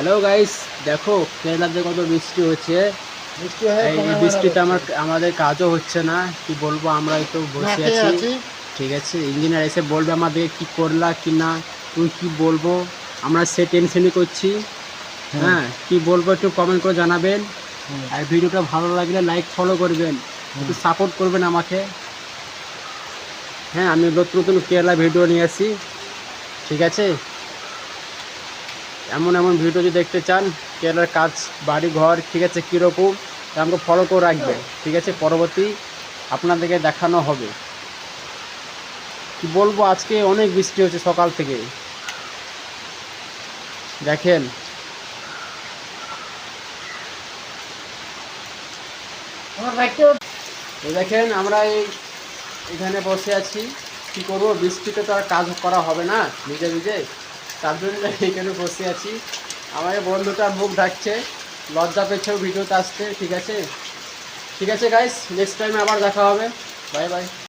Hello guys, দেখো কেরালাতে কত বৃষ্টি হচ্ছে। এই বৃষ্টিতে আমাদের কাজও হচ্ছে না, কি বলবো, আমরা তো বসে আছি। ঠিক আছে, ইঞ্জিনিয়ার এসে বলবে আমাদের কি করলা কি না, তুই কি বলবো, আমরা সে টেনশনই করছি। হ্যাঁ, কি বলবো একটু কমেন্ট করে জানাবেন। আর ভিডিওটা ভালো লাগলে লাইক ফলো করবেন, একটু সাপোর্ট করবেন আমাকে। হ্যাঁ, আমি নতুন নতুন কেরালা ভিডিও নিয়ে আসি। ঠিক আছে, এমন এমন ভিডিও যদি দেখতে চান, কেরালার কাজ, বাড়ি ঘর, ঠিক আছে, কীরকম, আমাকে ফলো করে রাখবেন। ঠিক আছে, পরবর্তী আপনাদেরকে দেখানো হবে। কি বলবো, আজকে অনেক বৃষ্টি হচ্ছে সকাল থেকে, দেখেন। দেখেন আমরা এখানে বসে আছি, কি করবো, বৃষ্টিতে তো আর কাজ করা হবে না ভিজে ভিজে, তার জন্য এখানে বসে আছি। আমার বন্ধুটা মুখ ঢাকছে, লজ্জা পেয়েছেও ভিডিওতে আসতে। ঠিক আছে, ঠিক আছে গাইস, নেক্সট টাইমে আবার দেখা হবে। Bye bye.